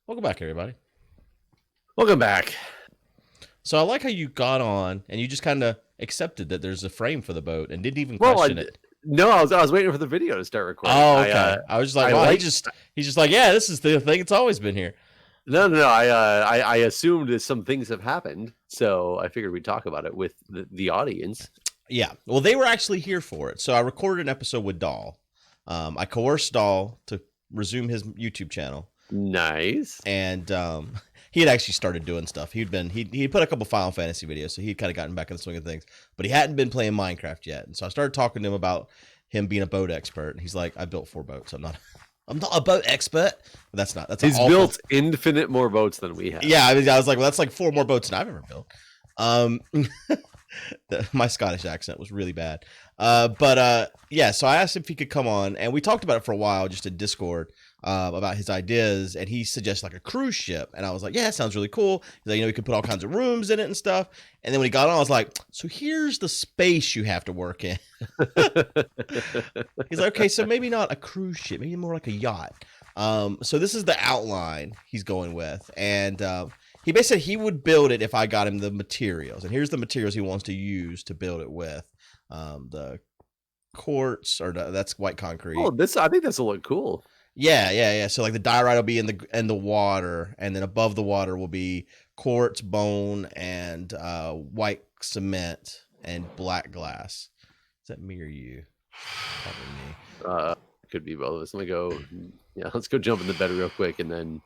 Welcome back, everybody. Welcome back. So I like how you got on and you just kind of accepted that there's a frame for the boat and didn't even Well, question it. No, I was waiting for the video to start recording. Oh, okay. I was just like, wow, he's just like, yeah, this is the thing. It's always been here. No. I assumed that some things have happened, so I figured we'd talk about it with the audience. Yeah. Well, they were actually here for it. So I recorded an episode with Dahl. I coerced Dahl to resume his YouTube channel. Nice. And he had actually started doing stuff. He put a couple Final Fantasy videos, so he'd kind of gotten back in the swing of things. But he hadn't been playing Minecraft yet. And so I started talking to him about him being a boat expert. And he's like, I built 4 boats. I'm not a boat expert. But that's he's built infinite more boats than we have. Yeah, I was like, well, that's like 4 more boats than I've ever built. My Scottish accent was really bad. Yeah, so I asked him if he could come on, and we talked about it for a while just in Discord about his ideas, and he suggested like a cruise ship, and I was like, yeah, that sounds really cool. He's like, you could put all kinds of rooms in it and stuff. And then when he got on, I was like, so here's the space you have to work in. He's like, okay, so maybe not a cruise ship, maybe more like a yacht. So this is the outline he's going with, and he basically said he would build it if I got him the materials. And here's the materials he wants to use to build it with. The quartz, or that's white concrete. Oh, I think this will look cool. Yeah. So like the diorite will be in the water, and then above the water will be quartz, bone, and white cement and black glass. Is that me or you? Probably me. Could be both of us. Let me go. Yeah, let's go jump in the bed real quick, and then.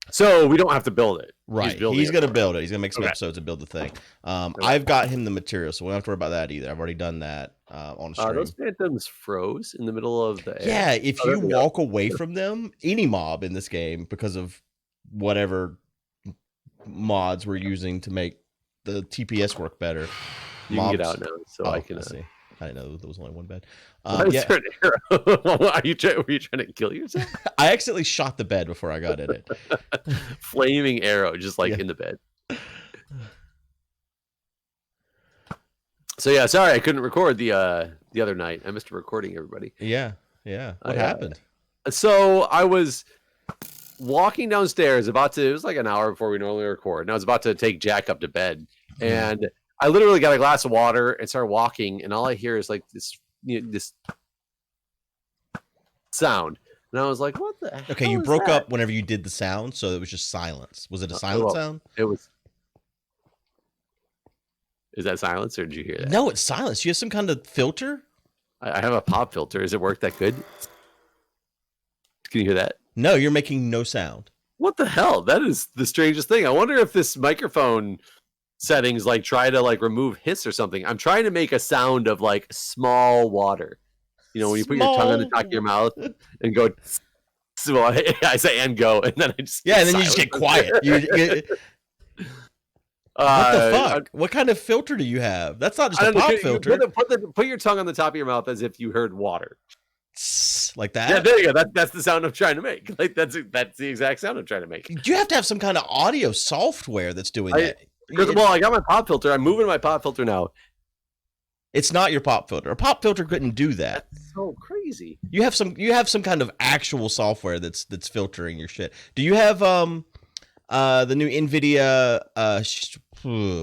So we don't have to build it. Right. He's going to build it. He's going to make some episodes and build the thing. I've got him the material, so we don't have to worry about that either. I've already done that on stream. Those phantoms froze in the middle of the air. Yeah, if you walk away from them, any mob in this game, because of whatever mods we're using to make the TPS work better. You can get out now, so I can see. I didn't know there was only one bed. Were you trying to kill yourself? I accidentally shot the bed before I got in it. Flaming arrow, just like in the bed. So yeah, sorry I couldn't record the other night. I missed a recording, everybody. Yeah. What happened? So I was walking downstairs, it was like an hour before we normally record, and I was about to take Jack up to bed, and I literally got a glass of water and started walking, and all I hear is like this sound, and I was like, "What the?" Okay, you broke up whenever you did the sound, so it was just silence. Was it a silent sound? It was. Is that silence, or did you hear that? No, it's silence. You have some kind of filter. I have a pop filter. Does it work that good? Can you hear that? No, you're making no sound. What the hell? That is the strangest thing. I wonder if this microphone settings like try to like remove hiss or something. I'm trying to make a sound of like small water. When you put your tongue on the top of your mouth and go. Well, I say and go, and then I just and then you just get quiet. What the fuck? What kind of filter do you have? That's not just a pop filter. Put your tongue on the top of your mouth as if you heard water. Like that? Yeah, there you go. That's the sound I'm trying to make. Like that's the exact sound I'm trying to make. Do you have to have some kind of audio software that's doing that? Well, I got my pop filter. I'm moving my pop filter now. It's not your pop filter. A pop filter couldn't do that. That's so crazy. You have some kind of actual software that's filtering your shit. Do you have the new NVIDIA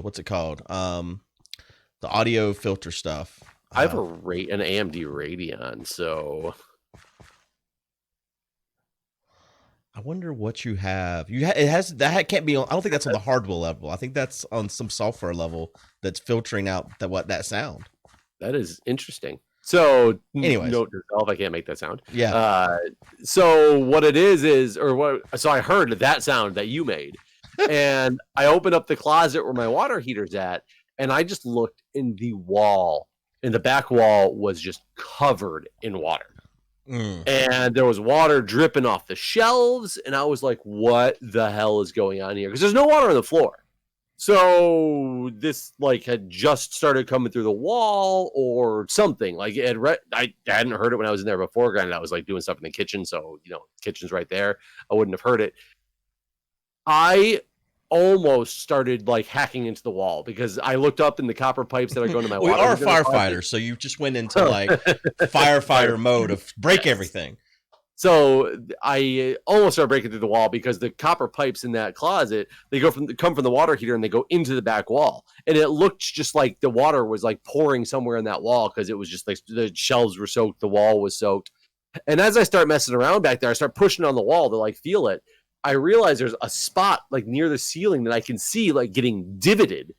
what's it called? The audio filter stuff. I have an AMD Radeon, so I wonder what you have. It has that can't be on. I don't think that's on the hardware level. I think that's on some software level that's filtering out that sound. That is interesting. So, anyways, note to self, I can't make that sound. Yeah. So what it is, so I heard that sound that you made, and I opened up the closet where my water heater's at, and I just looked in the wall, and the back wall was just covered in water. And there was water dripping off the shelves, and I was like, what the hell is going on here? Because there's no water on the floor. So this like had just started coming through the wall or something. Like I hadn't heard it when I was in there before. Granted, I was like doing stuff in the kitchen, so kitchen's right there. I wouldn't have heard it. I almost started like hacking into the wall because I looked up in the copper pipes that are going to my water. We are firefighters, so you just went into like firefighter mode of break everything. So I almost started breaking through the wall because the copper pipes in that closet, they come from the water heater and they go into the back wall. And it looked just like the water was like pouring somewhere in that wall because it was just like the shelves were soaked, the wall was soaked. And as I start messing around back there, I start pushing on the wall to like feel it. I realize there's a spot like near the ceiling that I can see like getting divoted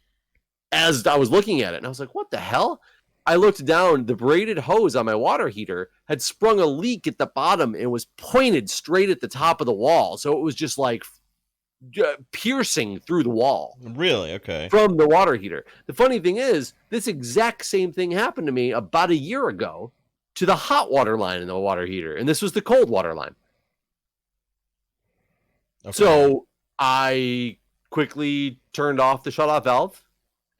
as I was looking at it. And I was like, what the hell? I looked down, the braided hose on my water heater had sprung a leak at the bottom and was pointed straight at the top of the wall. So it was just like piercing through the wall. Really? Okay. From the water heater. The funny thing is, this exact same thing happened to me about a year ago to the hot water line in the water heater. And this was the cold water line. Okay. So I quickly turned off the shutoff valve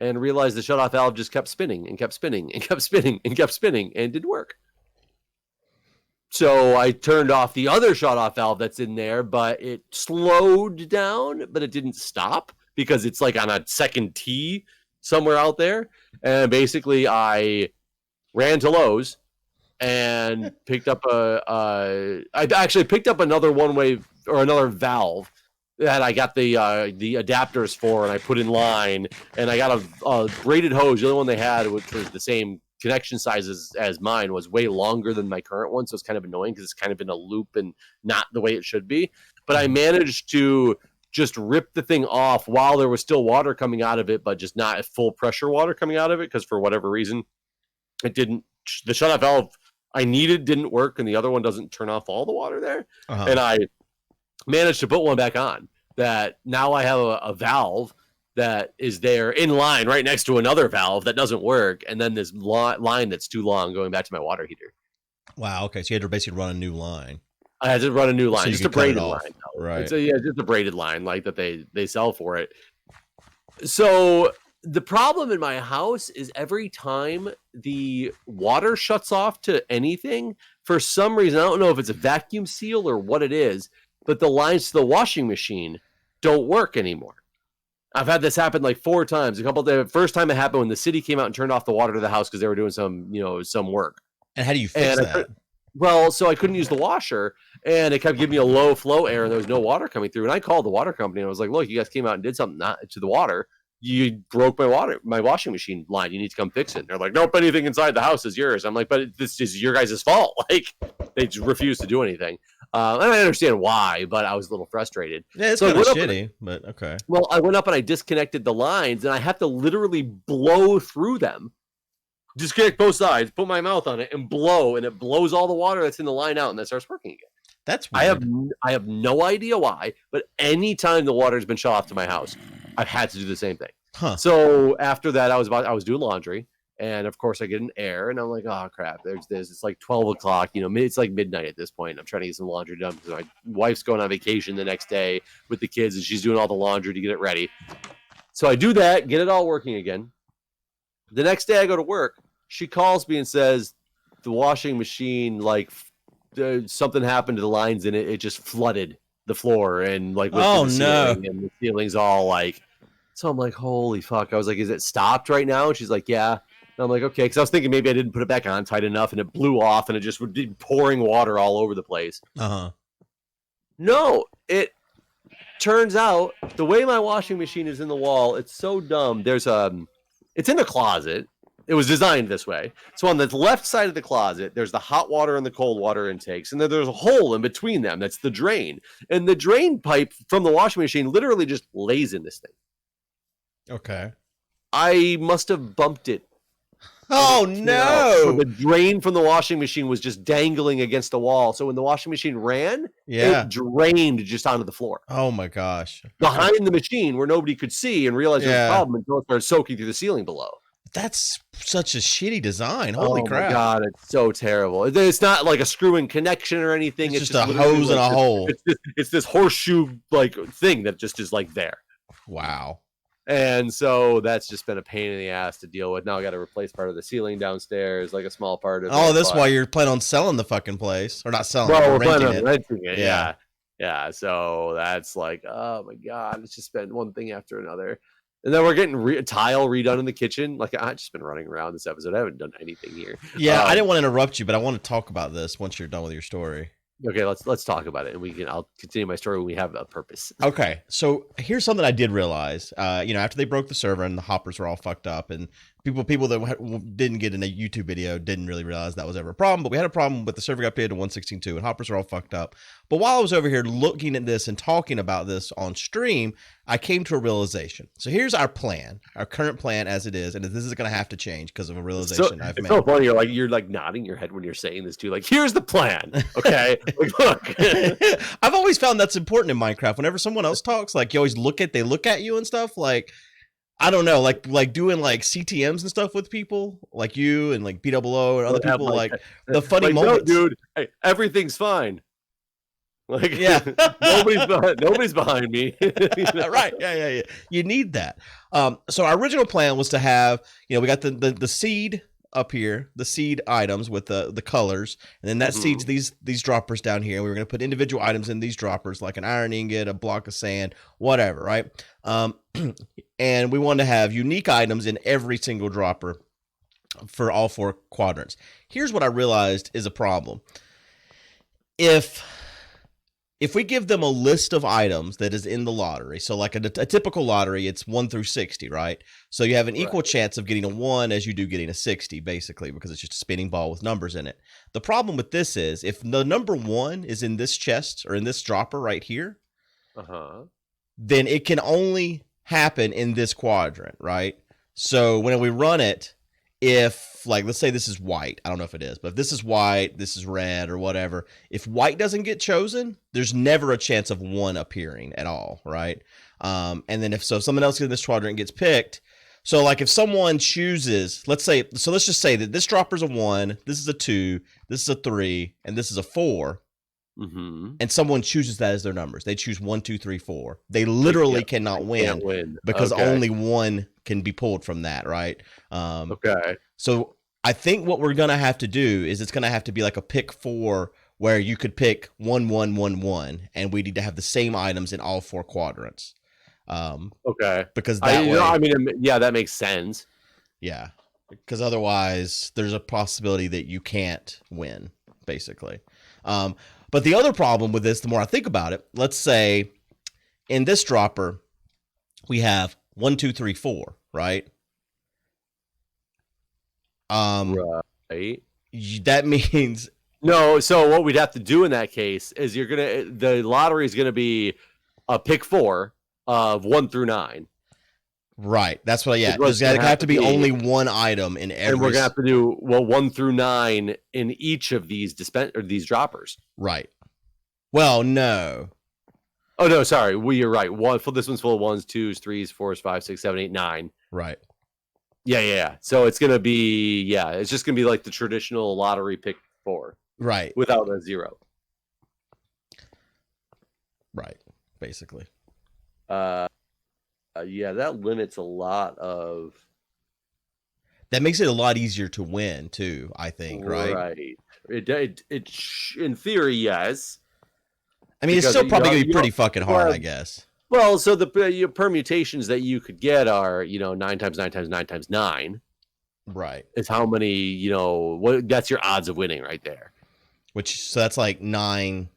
and realized the shutoff valve just kept spinning and kept spinning and kept spinning and kept spinning and didn't work. So I turned off the other shutoff valve that's in there, but it slowed down, but it didn't stop because it's like on a second T somewhere out there. And basically I ran to Lowe's and picked up I actually picked up another one-way or another valve that I got the adapters for, and I put in line, and I got a braided hose. The only one they had, which was the same connection size as mine, was way longer than my current one, so it's kind of annoying because it's kind of in a loop and not the way it should be. But I managed to just rip the thing off while there was still water coming out of it, but just not full pressure water coming out of it, because for whatever reason, it didn't. The shutoff valve I needed didn't work, and the other one doesn't turn off all the water there. Uh-huh. And I managed to put one back on. That now I have a valve that is there in line right next to another valve that doesn't work, and then this line that's too long going back to my water heater. Wow. Okay, so you had to basically run a new line. I had to run a new line, so just a braided line. Right. It's just a braided line like that they sell for it. So the problem in my house is every time the water shuts off to anything, for some reason, I don't know if it's a vacuum seal or what it is, but the lines to the washing machine don't work anymore. I've had this happen like 4 times. The first time it happened when the city came out and turned off the water to the house because they were doing some work. And how do you fix that? Well, so I couldn't use the washer, and it kept giving me a low flow error, and there was no water coming through. And I called the water company, and I was like, "Look, you guys came out and did something to the water. You broke my washing machine line. You need to come fix it." And they're like, "Nope, anything inside the house is yours." I'm like, "But this is your guys' fault." Like, they just refused to do anything. And I understand why, but I was a little frustrated. Yeah, it's kind of shitty, but okay. Well, I went up and I disconnected the lines, and I have to literally blow through them. Disconnect both sides, put my mouth on it, and blow, and it blows all the water that's in the line out, and that starts working again. That's weird. I have no idea why, but anytime the water's been shut off to my house, I've had to do the same thing. Huh. So after that, I was doing laundry. And of course I get an error, and I'm like, oh crap, there's this. It's like 12 o'clock, it's like midnight at this point. I'm trying to get some laundry done because my wife's going on vacation the next day with the kids, and she's doing all the laundry to get it ready. So I do that, get it all working again. The next day I go to work. She calls me and says the washing machine, like something happened to the lines in it. It just flooded the floor and like oh no, and the ceiling's all like. So I'm like, holy fuck. I was like, is it stopped right now? And she's like, yeah. And I'm like, okay, because I was thinking maybe I didn't put it back on tight enough, and it blew off, and it just would be pouring water all over the place. Uh-huh. No, it turns out the way my washing machine is in the wall, it's so dumb. It's in a closet. It was designed this way. So on the left side of the closet, there's the hot water and the cold water intakes, and then there's a hole in between them. That's the drain. And the drain pipe from the washing machine literally just lays in this thing. Okay. I must have bumped it. Oh no! So the drain from the washing machine was just dangling against the wall. So when the washing machine ran, it drained just onto the floor. Oh my gosh! Behind the machine where nobody could see and realize there was a problem until it started soaking through the ceiling below. That's such a shitty design. Holy crap! Oh my god, it's so terrible. It's not like a screw-in connection or anything. It's just a hose and a hole. It's this horseshoe like thing that just is like there. Wow. And so that's just been a pain in the ass to deal with. Now I got to replace part of the ceiling downstairs, like a small part of it. Oh, that's why you're planning on selling the fucking place. Or not selling it, we're planning on renting it. Yeah. So that's like, oh my God, it's just been one thing after another. And then we're getting tile redone in the kitchen. Like, I've just been running around this episode. I haven't done anything here. Yeah, I didn't want to interrupt you, but I want to talk about this once you're done with your story. Okay, let's talk about it, and I'll continue my story when we have a purpose. Okay, so here's something I did realize. After they broke the server and the hoppers were all fucked up, and people that didn't get in a YouTube video didn't really realize that was ever a problem. But we had a problem with the server got updated to 1.16.2, and hoppers are all fucked up. But while I was over here looking at this and talking about this on stream, I came to a realization. So here's our plan, our current plan as it is, and this is going to have to change because of a realization I've made. It's so funny. You're like nodding your head when you're saying this too. Like, here's the plan. Okay, like, look. I've always found that's important in Minecraft. Whenever someone else talks, like you always they look at you and stuff. Like, I don't know, like doing like CTMs and stuff with people like you and like BWO and other people. Like the funny moments, no, dude. Hey, everything's fine. Like, yeah, nobody's behind me. Right? Yeah. You need that. So our original plan was to have, we got the seed up here, the seed items with the colors, and then that seeds these droppers down here. We were going to put individual items in these droppers, like an iron ingot, a block of sand, whatever, right? And we wanted to have unique items in every single dropper for all 4 quadrants. Here's what I realized is a problem. If we give them a list of items that is in the lottery, so like a typical lottery, it's 1 through 60, right? So you have an equal chance of getting a 1 as you do getting a 60, basically, because it's just a spinning ball with numbers in it. The problem with this is if the number 1 is in this chest or in this dropper right here, then it can only happen in this quadrant, right? So when we run it, if, like, let's say this is white, I don't know if it is, but if this is white, this is red or whatever, if white doesn't get chosen, there's never a chance of 1 appearing at all, right? And then if someone else in this quadrant gets picked, so like if someone chooses, let's just say that this dropper's a 1, this is a 2, this is a 3, and this is a 4, and someone chooses that as their numbers. They choose 1, 2, 3, 4. They literally cannot win because only 1 can be pulled from that, right? So I think what we're gonna have to do is it's gonna have to be like a pick 4 where you could pick 1, 1, 1, 1, and we need to have the same items in all 4 quadrants. Because that makes sense. Yeah, because otherwise there's a possibility that you can't win, basically. But the other problem with this, the more I think about it, let's say in this dropper we have 1, 2, 3, 4, right? Right. That means no. So what we'd have to do in that case is the lottery is gonna be a pick 4 of 1 through 9. Right. That's what. Yeah. There's gonna have to be only 1 item in every. And we're gonna have to do 1 through 9 in each of these these droppers. Right. Well, no. Oh no, sorry. You're right. This one's full of 1s, 2s, 3s, 4s, 5, 6, 7, 8, 9. Right. Yeah. So it's gonna be it's just gonna be like the traditional lottery pick 4. Right. Without a 0. Right. Basically. That limits a lot of. That makes it a lot easier to win too, I think, right? Right. It in theory, yes. I mean, it's still probably going to be pretty fucking hard, I guess. Well, so the permutations that you could get are, 9 times 9 times 9 times 9. Right. Is how many, that's your odds of winning right there. So that's like 9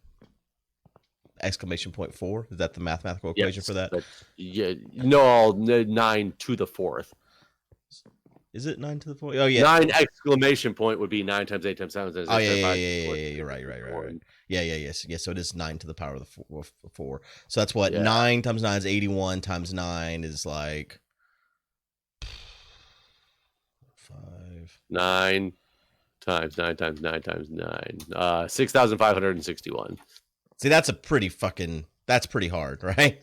exclamation point 4. Is that the mathematical equation for that? 9 to the 4th. Is it 9 to the 4th? Oh yeah. 9 exclamation point would be 9 times 8 times 7 times. Oh yeah. You're right. Yes. So it is 9 to the power of the 4. So that's what 9 times 9 is 81 times 9 is like 5. 9 times 9 times 9 times 9. 6,561. See, that's pretty hard, right?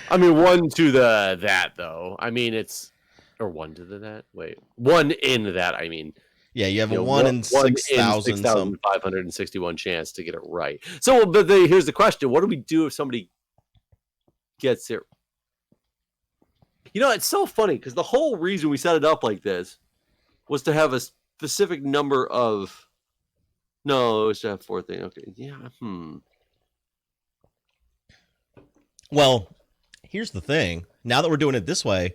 I mean, 1 to the that though. I mean, it's. Or 1 to the that? Wait. 1 in that, I mean. Yeah, you have a 1 in 6,561 chance to get it right. So, but here's the question. What do we do if somebody gets it? It's so funny because the whole reason we set it up like this was to have a specific number of... No, it was to have 4 things. Okay, yeah, Well, here's the thing. Now that we're doing it this way...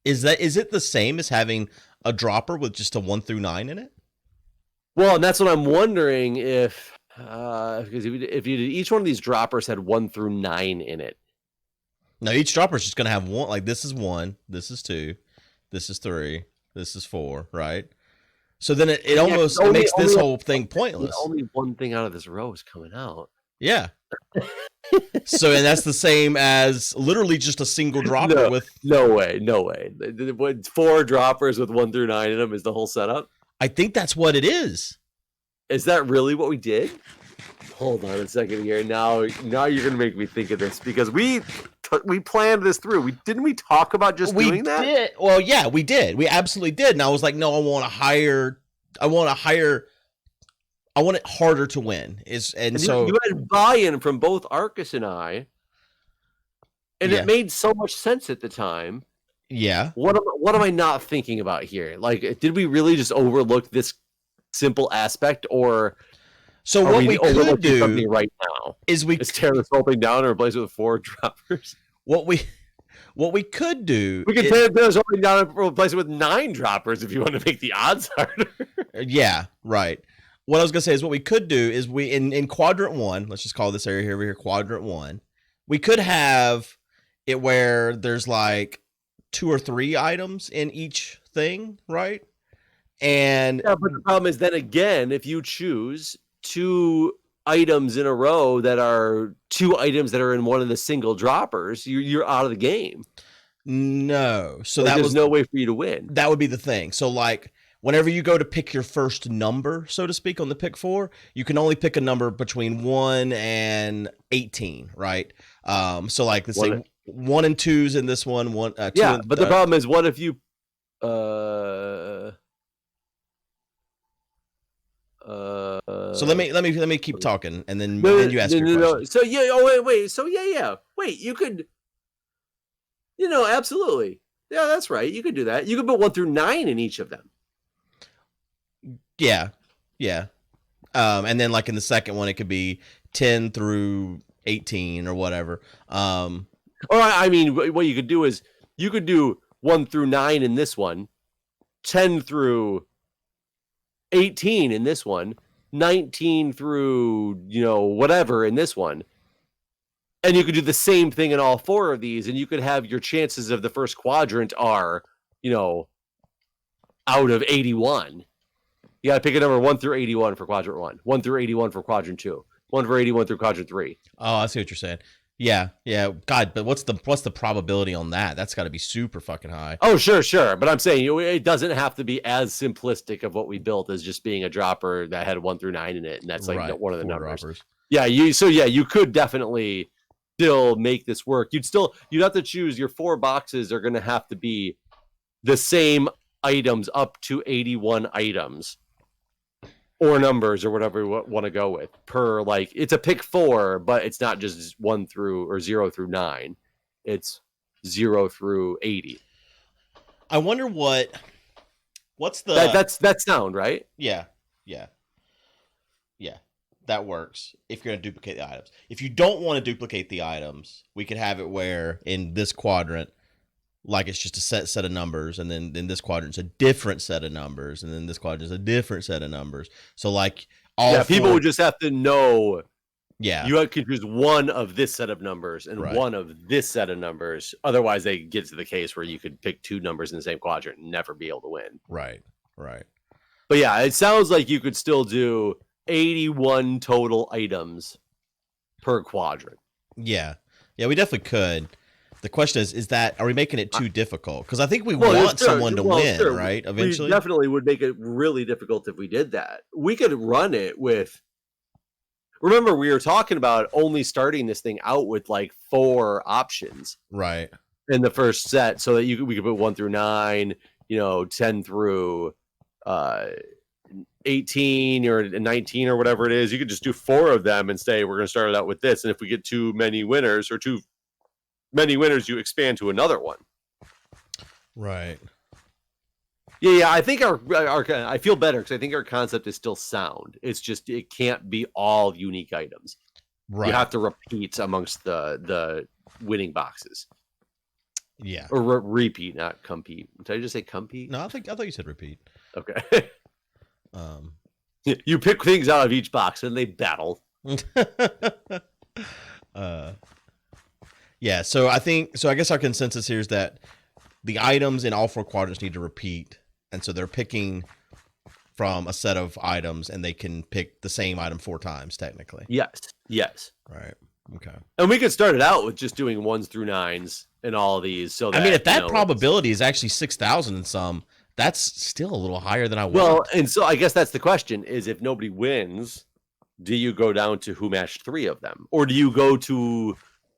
Is it the same as having a dropper with just a 1 through 9 in it? Well, and that's what I'm wondering if because if you did, each one of these droppers had 1 through 9 in it. No, each dropper is just going to have one. Like this is 1, this is 2, this is 3, this is 4, right? So then it almost it makes this whole thing pointless. Only one thing out of this row is coming out. Yeah. So and that's the same as literally just a single dropper no way. 4 droppers with 1 through 9 in them is the whole setup. I think that's what it is. Is that really what we did? Hold on a second here. Now you're gonna make me think of this because we planned this through. Didn't we talk about just doing that? Did. Well, yeah, we did. We absolutely did. And I was like, no, I want it harder to win. So you had buy-in from both Arcus and I, and it made so much sense at the time. Yeah. What am I not thinking about here? Like, did we really just overlook this simple aspect, or so what we could do right now is tear this whole thing down and replace it with 4 droppers? What we could do, we could tear this whole thing down and replace it with 9 droppers if you want to make the odds harder. Yeah, right. What I was gonna say is what we could do is we in quadrant 1, let's just call this area over here quadrant 1. We could have it where there's like 2 or 3 items in each thing, right? And yeah, but the problem is then again, if you choose 2 items in a row that are 2 items that are in one of the single droppers, you're out of the game. No, so there's no way for you to win. That would be the thing. So like whenever you go to pick your first number, so to speak, on the pick 4, you can only pick a number between 1 and 18, right? So like let's say 1 and 2's in this one, 2. Yeah, but the problem is, what if you so let me keep talking, and then you ask your question. So yeah, oh wait. So yeah. Wait, you could, absolutely. Yeah, that's right. You could do that. You could put 1 through 9 in each of them. Yeah. And then like in the second one, it could be 10 through 18 or whatever. Or I mean, what you could do is you could do 1 through 9 in this one, 10 through 18 in this one, 19 through, whatever in this one. And you could do the same thing in all 4 of these, and you could have your chances of the first quadrant are, out of 81. You got to pick a number 1 through 81 for quadrant 1, 1 through 81 for quadrant 2, 1 through 81 through quadrant 3. Oh, I see what you're saying. Yeah. God, but what's the probability on that? That's got to be super fucking high. Oh, sure. But I'm saying it doesn't have to be as simplistic of what we built as just being a dropper that had 1 through 9 in it, and that's like one of the numbers. Droppers. Yeah, you could definitely still make this work. You'd have to choose your 4 boxes are going to have to be the same items up to 81 items. Or numbers, or whatever you want to go with. Per, like, it's a pick 4, but it's not just 1 through or 0 through 9. It's 0 through 80. I wonder what's the that's sound, right? Yeah. That works if you're gonna duplicate the items. If you don't want to duplicate the items, we could have it where in this quadrant, like it's just a set of numbers, and then in this quadrant it's a different set of numbers, and then this quadrant is a different set of numbers. So like people would just have to know. Yeah, you could choose one of this set of numbers and one of this set of numbers. Otherwise, they get to the case where you could pick 2 numbers in the same quadrant and never be able to win. Right. But yeah, it sounds like you could still do 81 total items per quadrant. Yeah, we definitely could. The question is that, are we making it too difficult? Because I think we want someone to win, right? Eventually. We definitely would make it really difficult if we did that. We could run it with... Remember, we were talking about only starting this thing out with like 4 options. Right. In the first set, so that we could put 1 through 9, 10 through 18 or 19 or whatever it is. You could just do 4 of them and say, we're going to start it out with this. And if we get too many winners, you expand to another one. Right. Yeah. I think I feel better because I think our concept is still sound. It's just it can't be all unique items. Right. You have to repeat amongst the winning boxes. Yeah. Or repeat, not compete. Did I just say compete? No, I thought you said repeat. Okay. You pick things out of each box and they battle. uh, yeah. So I guess our consensus here is that the items in all 4 quadrants need to repeat, and so they're picking from a set of items, and they can pick the same item 4 times technically. Yes. Right. Okay. And we could start it out with just doing 1s through 9s in all of these. So that, I mean, if that probability is actually 6,000 in some, that's still a little higher than I want. Well, and so I guess that's the question: is if nobody wins, do you go down to who matched 3 of them, or do you go to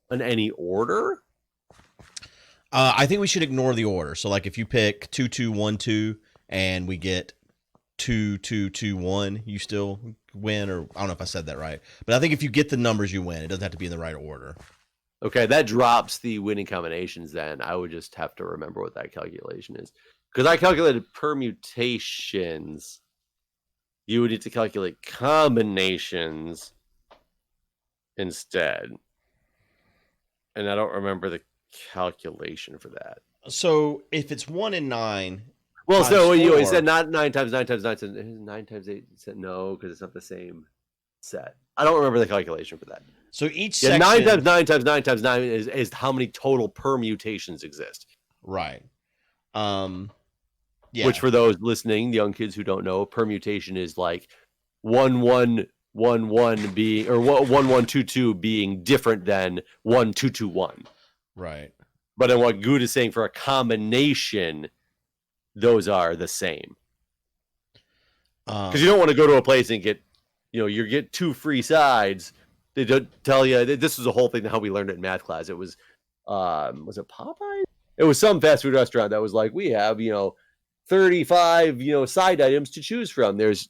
an any order? I think we should ignore the order. So, like, if you pick 2, 2, 1, 2, and we get 2, 2, 2, 1, you still win. Or I don't know if I said that right, but I think if you get the numbers, you win. It doesn't have to be in the right order. Okay, that drops the winning combinations. Then I would just have to remember what that calculation is, because I calculated permutations. You would need to calculate combinations instead, and I don't remember the calculation for that. So if it's 1 in 9, well, so you said not 9 times 9 times 9 times 9 times 8. You said no, because it's not the same set. I don't remember the calculation for that. So each section, 9 times 9 times 9 times 9 is how many total permutations exist. Right. Yeah. Which, for those listening, young kids who don't know, permutation is like 1 1 1 1 being, or 1 1 2 2 being different than 1 2 2 1. Right. But in what Good is saying, for a combination, those are the same. Because you don't want to go to a place and get, you get 2 free sides. They don't tell you. This was a whole thing, how we learned it in math class. It was it Popeye? It was some fast food restaurant that was like, we have, 35, side items to choose from. There's,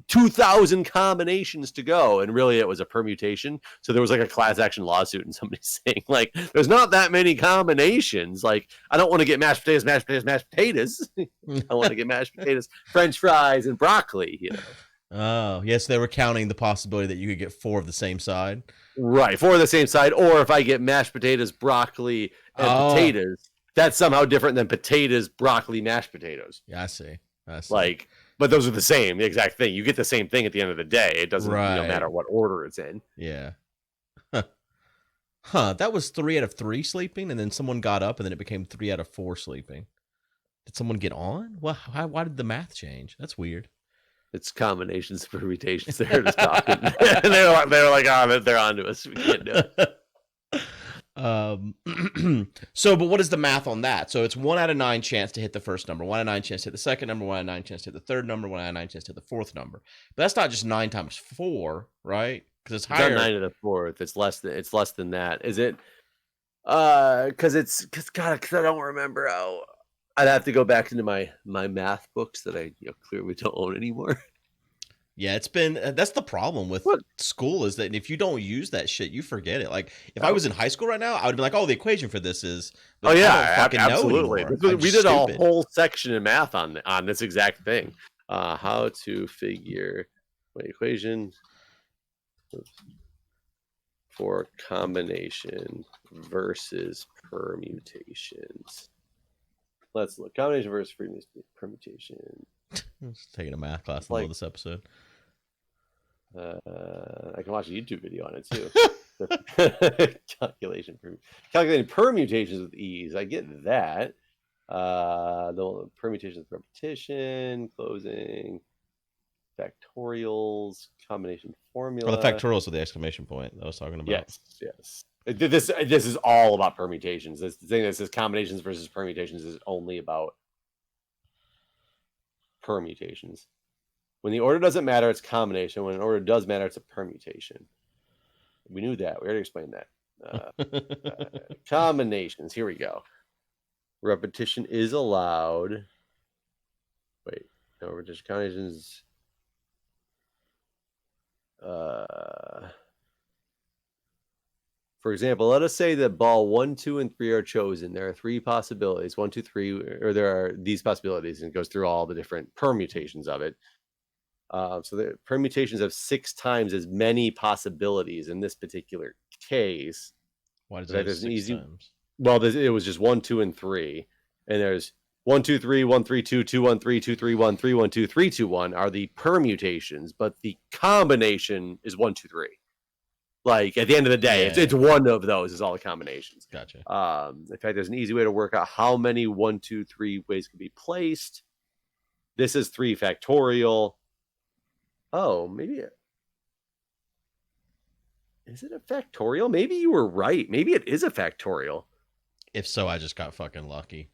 2,000 combinations to go. And really it was a permutation. So there was like a class action lawsuit and somebody saying, like, there's not that many combinations. Like, I don't want to get mashed potatoes. I want to get mashed potatoes, French fries, and broccoli, Oh, yes. They were counting the possibility that you could get 4 of the same side. Right. 4 of the same side. Or if I get mashed potatoes, broccoli, and potatoes, that's somehow different than potatoes, broccoli, mashed potatoes. Yeah, I see. Like, but those are the same, the exact thing. You get the same thing at the end of the day. It doesn't matter what order it's in. Yeah. Huh. That was 3 out of 3 sleeping, and then someone got up, and then it became 3 out of 4 sleeping. Did someone get on? Well, why did the math change? That's weird. It's combinations, permutations. They're just talking. they were like, oh, they're on to us. We can't do it. So, but what is the math on that? So it's 1 out of 9 chance to hit the first number, 1 out of 9 chance to hit the second number, 1 out of 9 chance to hit the third number, 1 out of 9 chance to hit the fourth number. But that's not just 9 times 4, right? Because it's higher. It's not 9 to the fourth. It's less than that. Is it? Because I don't remember how. I'd have to go back into my math books that I clearly don't own anymore. Yeah, it's been that's the problem with school, is that if you don't use that shit, you forget it. Like if I was in high school right now, I would be like, "Oh, the equation for this is." But absolutely. We did a whole section in math on this exact thing. How to figure equation for combination versus permutations. Let's look. Combination versus permutation. Taking a math class in the middle of this episode. I can watch a YouTube video on it too. Calculating permutations with ease. I get that. The permutations with repetition, closing, factorials, combination formula. Oh, the factorials with the exclamation point that I was talking about. Yes. This is all about permutations. This thing that says combinations versus permutations is only about permutations. When the order doesn't matter, it's combination. When an order does matter, it's a permutation. We knew that. We already explained that. Combinations. Here we go. Repetition is allowed. Wait. No, repetition combinations. For example, let us say that ball 1, 2, and 3 are chosen. There are 3 possibilities. 1, 2, 3, or there are these possibilities, and it goes through all the different permutations of it. So the permutations have 6 times as many possibilities in this particular case. Why does that have 6 times? Well, it was just 1, 2, and 3, and there's 1, 2, 3, 1, 3, 2, 2, 1, 3, 2, 3, 1, 3, 1, 2, 3, 2, 1 are the permutations, but the combination is 1, 2, 3. Like at the end of the day, it's one of those is all the combinations. Gotcha. In fact, there's an easy way to work out how many 1, 2, 3 ways can be placed. This is 3 factorial. Oh, maybe is it a factorial? Maybe you were right. Maybe it is a factorial. If so, I just got fucking lucky.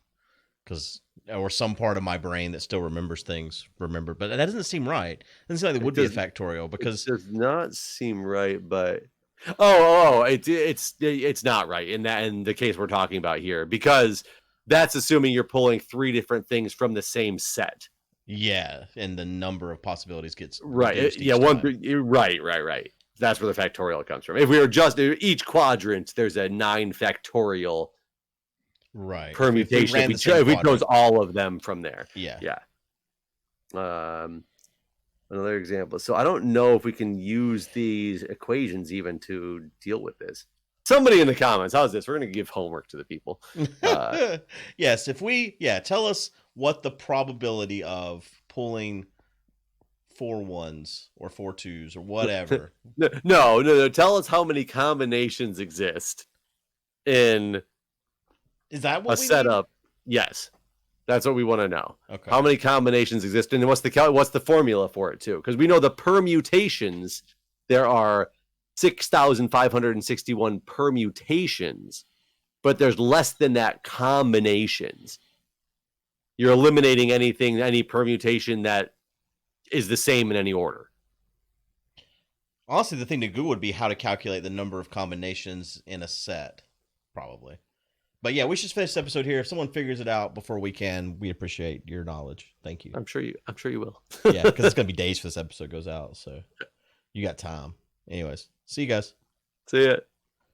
Or some part of my brain that still remembers things, but that doesn't seem right. It doesn't seem like it would be a factorial because it does not seem right, but it's not right in the case we're talking about here, because that's assuming you're pulling 3 different things from the same set. Yeah, and the number of possibilities gets right. Yeah, right. That's where the factorial comes from. If we were just each quadrant, there's a 9 factorial permutation. If we chose all of them from there. Yeah. Another example. So I don't know if we can use these equations even to deal with this. Somebody in the comments, how's this? We're going to give homework to the people. Yes, tell us what the probability of pulling 4 1s or 4 2s or whatever. No. Tell us how many combinations exist in Is that what a setup? Need? Yes. That's what we want to know. Okay. How many combinations exist, and what's the formula for it too? Because we know the permutations, there are 6,561 permutations, but there's less than that combinations. You're eliminating any permutation that is the same in any order. Honestly, the thing to Google would be how to calculate the number of combinations in a set, probably. But yeah, we should finish this episode here. If someone figures it out before we can, we appreciate your knowledge. Thank you. I'm sure you will. Yeah, because it's gonna be days for this episode goes out, so you got time. Anyways, see you guys. See ya.